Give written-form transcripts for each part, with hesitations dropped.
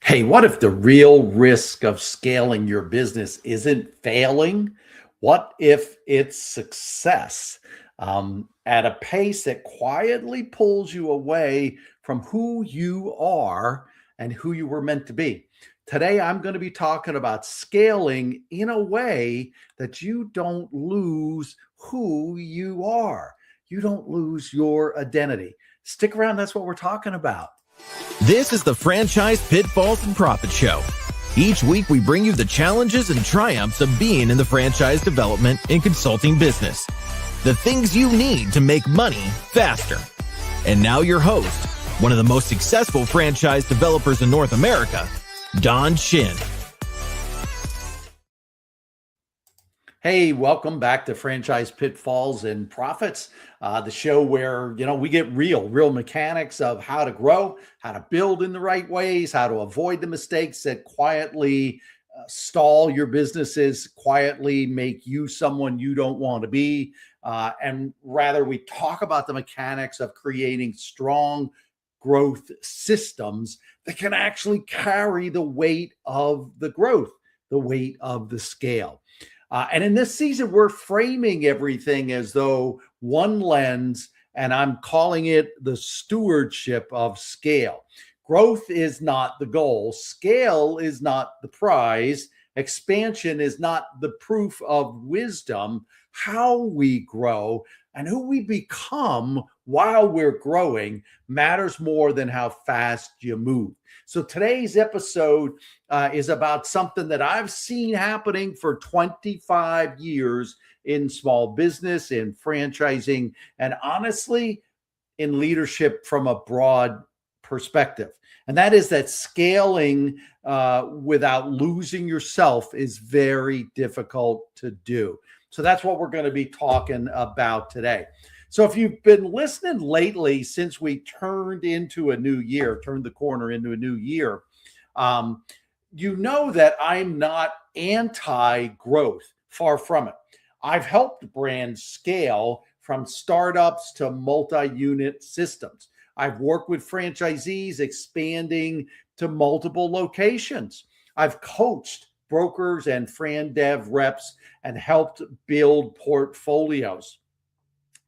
Hey, what if the real risk of scaling your business isn't failing? What if it's success at a pace that quietly pulls you away from who you are and who you were meant to be? Today, I'm going to be talking about scaling in a way that you don't lose who you are. You don't lose your identity. Stick around. That's what we're talking about. This is the Franchise Pitfalls and Profit Show. Each week, we bring you the challenges and triumphs of being in the franchise development and consulting business. The things you need to make money faster. And now your host, one of the most successful franchise developers in North America, Don Shin. Hey, welcome back to Franchise Pitfalls and Profits, the show where, we get real mechanics of how to grow, how to build in the right ways, how to avoid the mistakes that quietly stall your businesses, quietly make you someone you don't want to be. And rather, we talk about the mechanics of creating strong growth systems that can actually carry the weight of the growth, the weight of the scale. And in this season, we're framing everything as though one lens, and I'm calling it the stewardship of scale. Growth is not the goal. Scale is not the prize. Expansion is not the proof of wisdom. How we grow and who we become while we're growing matters more than how fast you move. So today's episode is about something that I've seen happening for 25 years in small business, in franchising, and honestly, in leadership from a broad perspective. And that is that scaling without losing yourself is very difficult to do. So that's what we're going to be talking about today. So if you've been listening lately since we turned the corner into a new year, you know that I'm not anti-growth, far from it. I've helped brands scale from startups to multi-unit systems. I've worked with franchisees expanding to multiple locations. I've coached brokers and fran dev reps and helped build portfolios.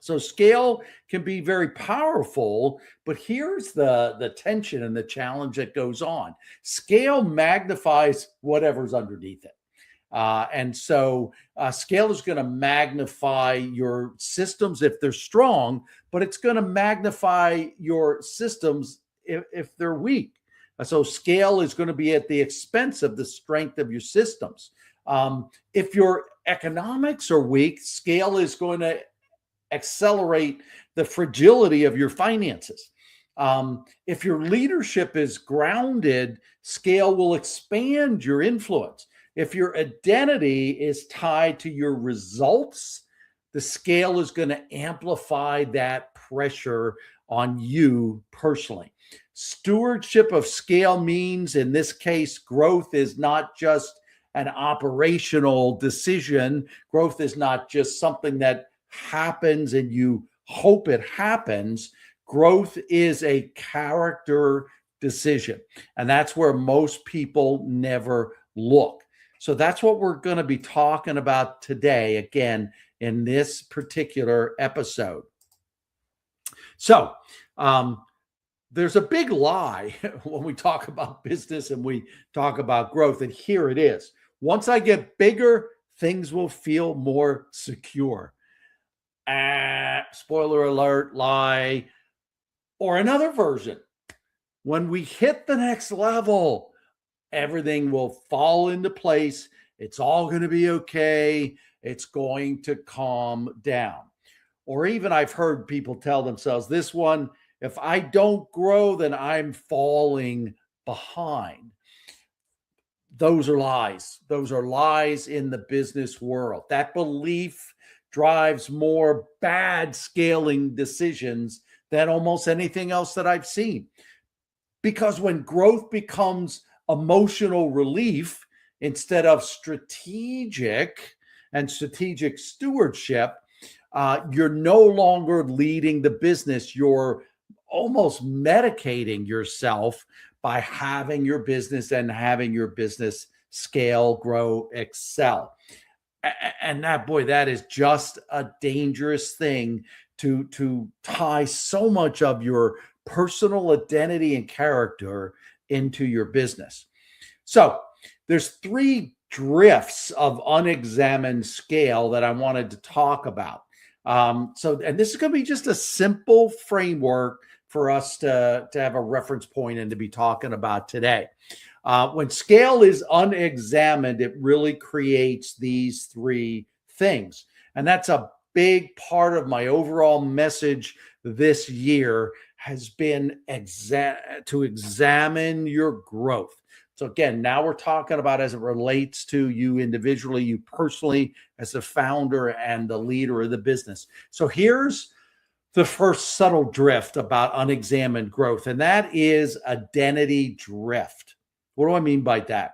So scale can be very powerful, but here's the tension and the challenge that goes on. Scale magnifies whatever's underneath it. And so scale is going to magnify your systems if they're strong, but it's going to magnify your systems if they're weak. So scale is going to be at the expense of the strength of your systems. If your economics are weak, scale is going to accelerate the fragility of your finances. If your leadership is grounded, scale will expand your influence. If your identity is tied to your results, the scale is going to amplify that pressure on you personally. Stewardship of scale means, in this case, growth is not just an operational decision. Growth is not just something that happens and you hope it happens. Growth is a character decision. And that's where most people never look. So that's what we're going to be talking about today, again, in this particular episode. So there's a big lie when we talk about business and we talk about growth. And here it is. Once I get bigger, things will feel more secure. Spoiler alert, lie. Or another version. When we hit the next level, everything will fall into place. It's all going to be okay. It's going to calm down. Or even I've heard people tell themselves this one, if I don't grow, then I'm falling behind. Those are lies. Those are lies in the business world. That belief drives more bad scaling decisions than almost anything else that I've seen. Because when growth becomes emotional relief instead of strategic stewardship, you're no longer leading the business. You're almost medicating yourself by having your business and having your business scale, grow, excel. And that, boy, that is just a dangerous thing to tie so much of your personal identity and character into your business. So there's three drifts of unexamined scale that I wanted to talk about. And this is going to be just a simple framework for us to have a reference point and to be talking about today. When scale is unexamined, it really creates these three things. And that's a big part of my overall message this year has been to examine your growth. So again, now we're talking about as it relates to you individually, you personally, as the founder and the leader of the business. So here's the first subtle drift about unexamined growth, and that is identity drift. What do I mean by that?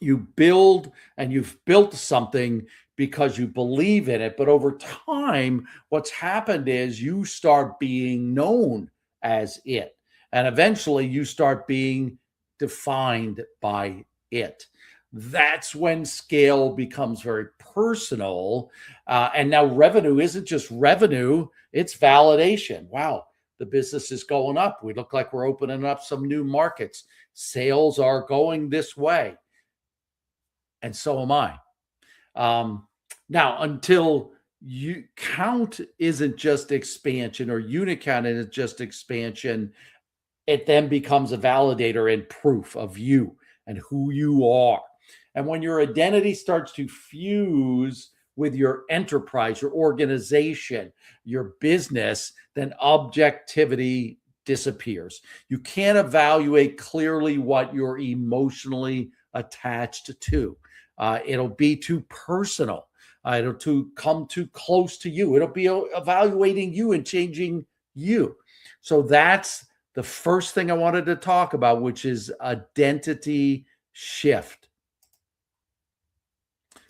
You build and you've built something because you believe in it, but over time, what's happened is you start being known as it, and eventually you start being defined by it. That's when scale becomes very personal. And now revenue isn't just revenue, it's validation. Wow, the business is going up. We look like we're opening up some new markets. Sales are going this way. And so am I. Now, until you count isn't just expansion or unit count isn't just expansion, it then becomes a validator and proof of you and who you are. And when your identity starts to fuse with your enterprise, your organization, your business, then objectivity disappears. You can't evaluate clearly what you're emotionally attached to. It'll be too personal. It'll come too close to you. It'll be evaluating you and changing you. So that's the first thing I wanted to talk about, which is identity shift.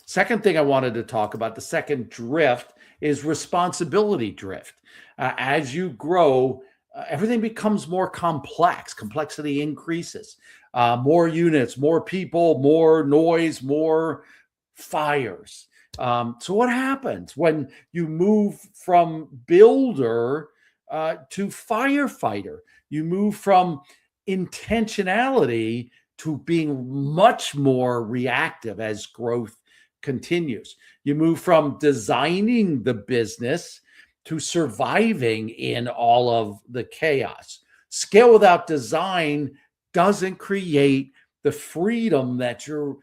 Second thing I wanted to talk about, the second drift, is responsibility drift. As you grow, everything becomes more complex. Complexity increases. More units, more people, more noise, more fires. So what happens when you move from builder to firefighter? You move from intentionality to being much more reactive as growth continues. You move from designing the business to surviving in all of the chaos. Scale without design doesn't create the freedom that you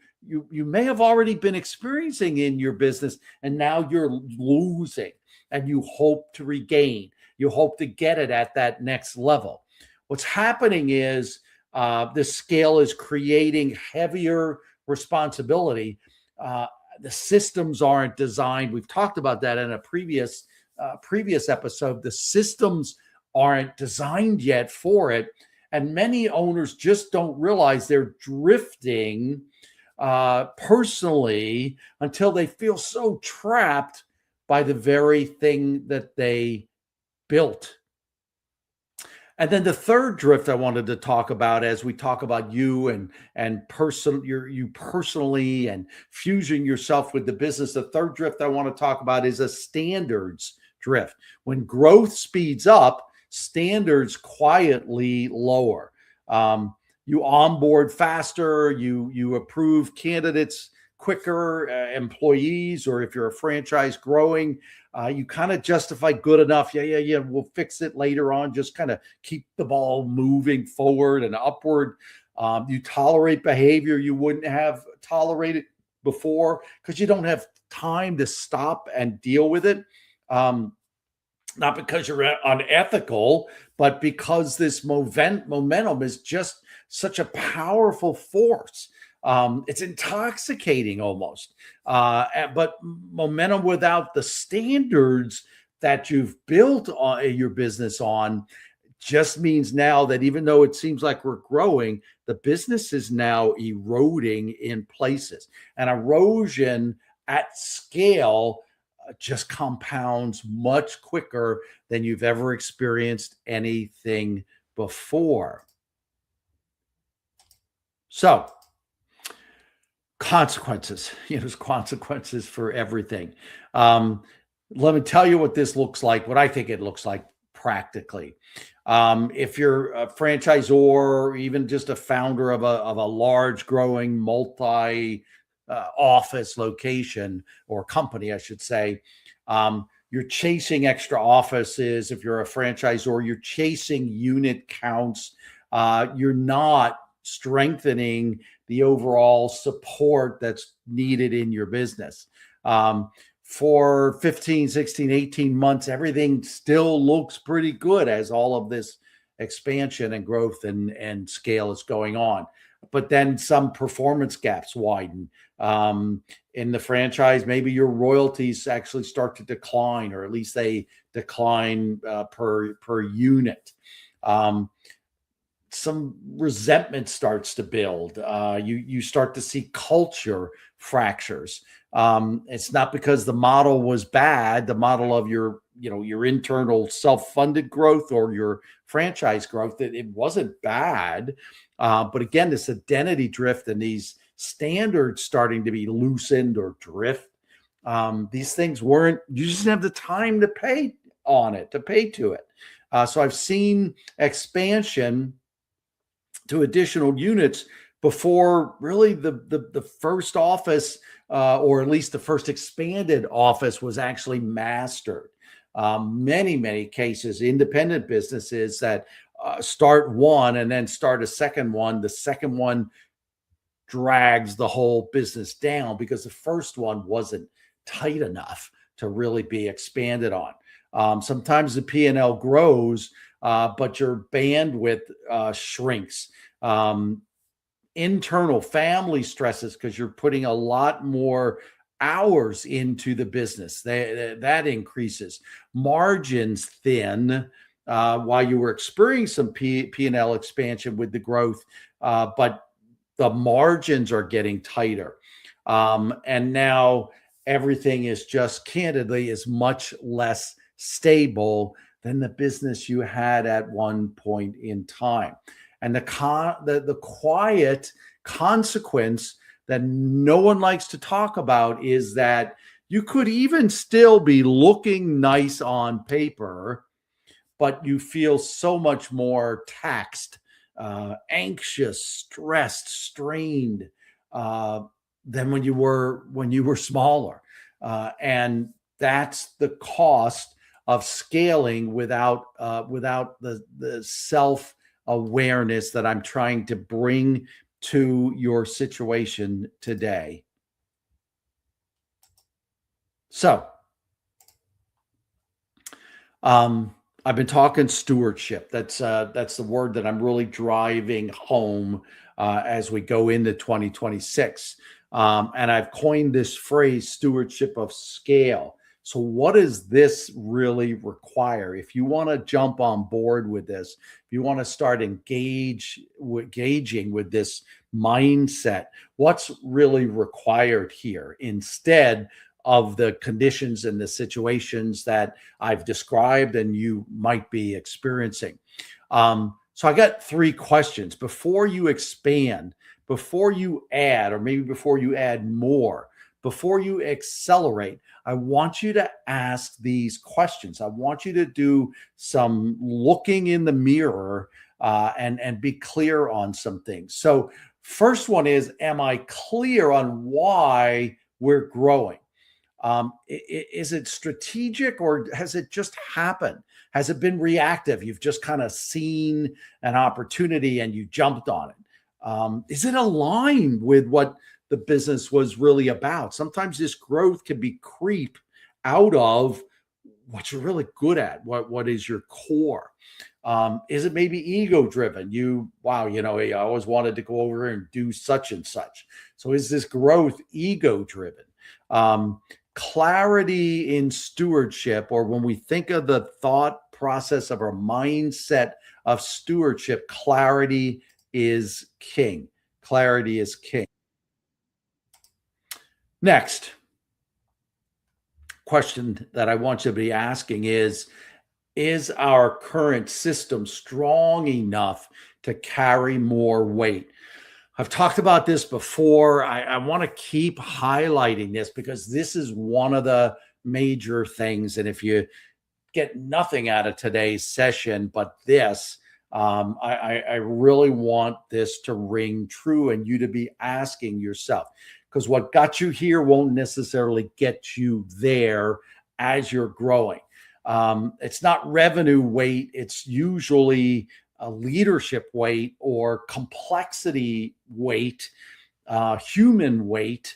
may have already been experiencing in your business, and now you're losing, and you hope to regain. You hope to get it at that next level. What's happening is this scale is creating heavier responsibility. The systems aren't designed. We've talked about that in a previous episode. The systems aren't designed yet for it. And many owners just don't realize they're drifting personally until they feel so trapped by the very thing that they built. And then the third drift I wanted to talk about, as we talk about you and you personally and fusing yourself with the business, the third drift I want to talk about is a standards drift. When growth speeds up, standards quietly lower. You onboard faster, you approve candidates quicker, employees, or if you're a franchise growing, you kind of justify good enough. Yeah, we'll fix it later on. Just kind of keep the ball moving forward and upward. You tolerate behavior you wouldn't have tolerated before because you don't have time to stop and deal with it. Not because you're unethical, but because this momentum is just such a powerful force. It's intoxicating almost. But momentum without the standards that you've built your business on just means now that even though it seems like we're growing, the business is now eroding in places. And erosion at scale just compounds much quicker than you've ever experienced anything before. So, consequences, there's consequences for everything. Um, Let me tell you what this looks like, what I think it looks like practically. If you're a franchisor or even just a founder of a large growing multi office location or company, I should say, you're chasing extra offices. If you're a franchisor, you're chasing unit counts. You're not strengthening the overall support that's needed in your business. For 15, 16, 18 months, everything still looks pretty good as all of this expansion and growth and scale is going on. But then some performance gaps widen. In the franchise, maybe your royalties actually start to decline, or at least they decline per unit. Um, some resentment starts to build. You start to see culture fractures. It's not because the model was bad, the model of your internal self-funded growth or your franchise growth, that it wasn't bad. But again, this identity drift and these standards starting to be loosened or drift. These things weren't, you just didn't have the time to pay on it, to pay to it. So I've seen expansion to additional units before really the first office, or at least the first expanded office, was actually mastered. Many cases, independent businesses that start one and then start a second one, the second one drags the whole business down because the first one wasn't tight enough to really be expanded on. Sometimes the P&L grows, but your bandwidth shrinks. Internal family stresses because you're putting a lot more hours into the business. That increases. Margins thin while you were experiencing some P&L expansion with the growth, but the margins are getting tighter. And now everything is just candidly is much less stable than the business you had at one point in time. And the quiet consequence that no one likes to talk about is that you could even still be looking nice on paper, but you feel so much more taxed, anxious, stressed, strained than when you were smaller. And that's the cost of scaling without the self awareness that I'm trying to bring to your situation today. So, I've been talking stewardship. That's the word that I'm really driving home as we go into 2026. And I've coined this phrase, stewardship of scale. So, what does this really require? If you want to jump on board with this, if you want to start engaging with this mindset, what's really required here instead of the conditions and the situations that I've described and you might be experiencing? So, I got 3 questions before you expand, before you add, or maybe before you add more, before you accelerate. I want you to ask these questions. I want you to do some looking in the mirror and be clear on some things. So, first one is, am I clear on why we're growing? Is it strategic, or has it just happened? Has it been reactive? You've just kind of seen an opportunity and you jumped on it. Is it aligned with what the business was really about? Sometimes this growth can be creep out of what you're really good at. What is your core? Is it maybe ego driven? I always wanted to go over and do such and such. So is this growth ego driven? Clarity in stewardship, or when we think of the thought process of our mindset of stewardship, clarity is king. Clarity is king. Next question that I want you to be asking is our current system strong enough to carry more weight? I've talked about this before. I want to keep highlighting this because this is one of the major things. And if you get nothing out of today's session but this, I really want this to ring true and you to be asking yourself, because what got you here won't necessarily get you there as you're growing. It's not revenue weight, it's usually a leadership weight or complexity weight, human weight.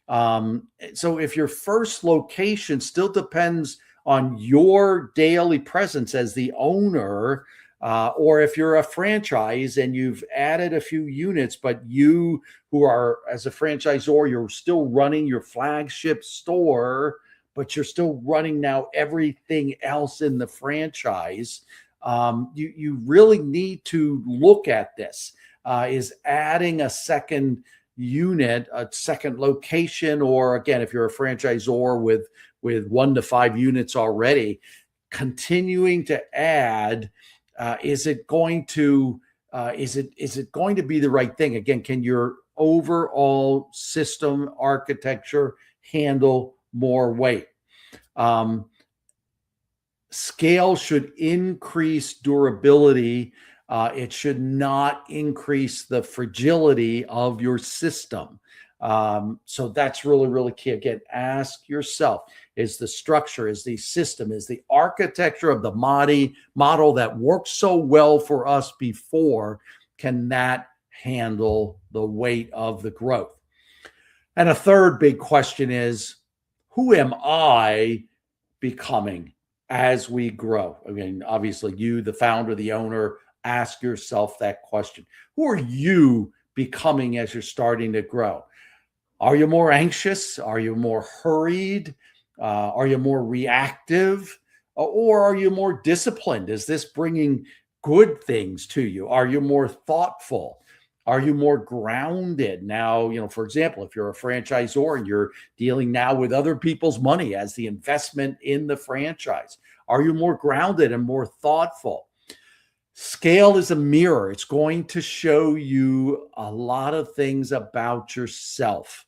So if your first location still depends on your daily presence as the owner, or if you're a franchise and you've added a few units, but you who are as a franchisor, you're still running your flagship store, but you're still running now everything else in the franchise. You really need to look at this. Is adding a second unit, a second location, or again, if you're a franchisor with 1 to 5 units already, continuing to add, is it going to be the right thing? Again, can your overall system architecture handle more weight? Scale should increase durability. It should not increase the fragility of your system. So that's really, really key. Again, ask yourself, is the structure, is the system, is the architecture of the model that worked so well for us before, can that handle the weight of the growth? And a third big question is, who am I becoming as we grow? I mean, obviously, you, the founder, the owner, ask yourself that question. Who are you becoming as you're starting to grow? Are you more anxious? Are you more hurried? Are you more reactive? Or are you more disciplined? Is this bringing good things to you? Are you more thoughtful? Are you more grounded? Now, for example, if you're a franchisor and you're dealing now with other people's money as the investment in the franchise, are you more grounded and more thoughtful? Scale is a mirror. It's going to show you a lot of things about yourself.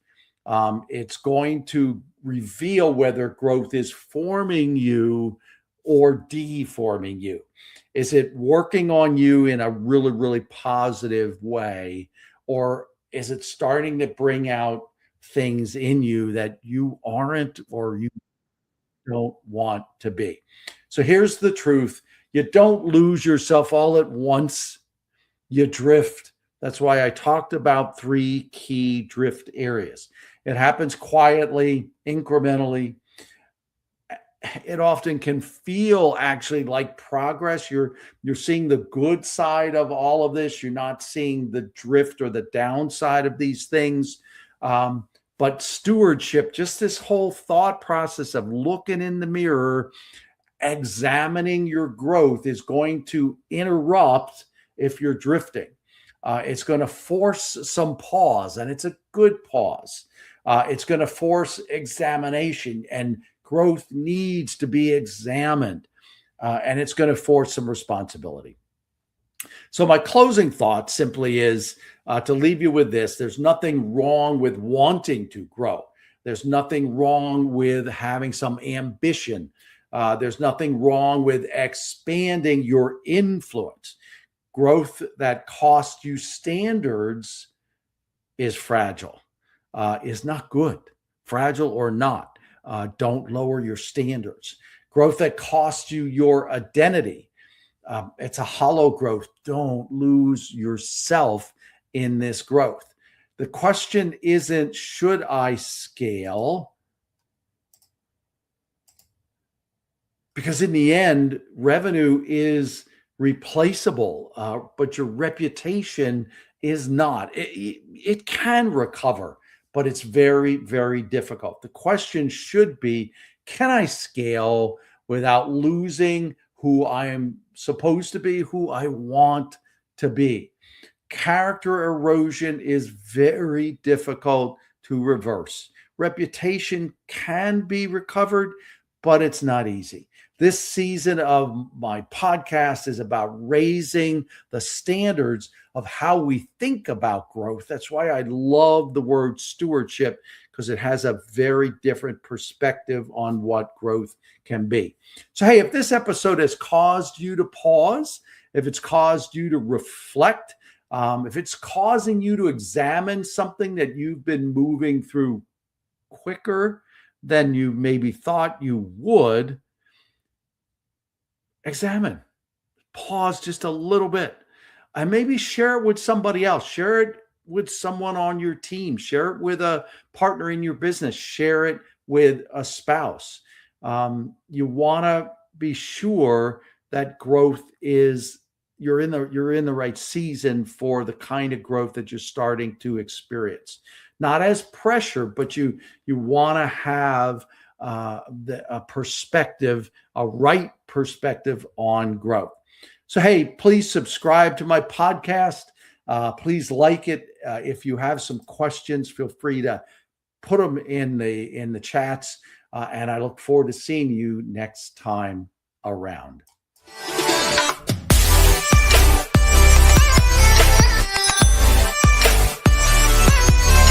It's going to reveal whether growth is forming you or deforming you. Is it working on you in a really, really positive way? Or is it starting to bring out things in you that you aren't or you don't want to be? So here's the truth. You don't lose yourself all at once. You drift. That's why I talked about 3 key drift areas. It happens quietly, incrementally. It often can feel actually like progress. You're seeing the good side of all of this. You're not seeing the drift or the downside of these things. But stewardship, just this whole thought process of looking in the mirror, examining your growth, is going to interrupt if you're drifting. It's going to force some pause, and it's a good pause. It's going to force examination, and growth needs to be examined, and it's going to force some responsibility. So my closing thought simply is to leave you with this. There's nothing wrong with wanting to grow. There's nothing wrong with having some ambition. There's nothing wrong with expanding your influence. Growth that costs you standards is fragile, is not good. Fragile or not, don't lower your standards. Growth that costs you your identity, it's a hollow growth. Don't lose yourself in this growth. The question isn't, should I scale? Because in the end, revenue is replaceable, but your reputation is not. It can recover, but it's very, very difficult. The question should be, can I scale without losing who I am supposed to be, who I want to be? Character erosion is very difficult to reverse. Reputation can be recovered, but it's not easy. This season of my podcast is about raising the standards of how we think about growth. That's why I love the word stewardship, because it has a very different perspective on what growth can be. So, hey, if this episode has caused you to pause, if it's caused you to reflect, if it's causing you to examine something that you've been moving through quicker than you maybe thought you would, examine, pause just a little bit, and maybe share it with somebody else. Share it with someone on your team. Share it with a partner in your business. Share it with a spouse. You want to be sure that growth is you're in the right season for the kind of growth that you're starting to experience. Not as pressure, but you want to have a perspective, a right perspective on growth. So, hey, please subscribe to my podcast. Please like it. If you have some questions, feel free to put them in the chats. And I look forward to seeing you next time around.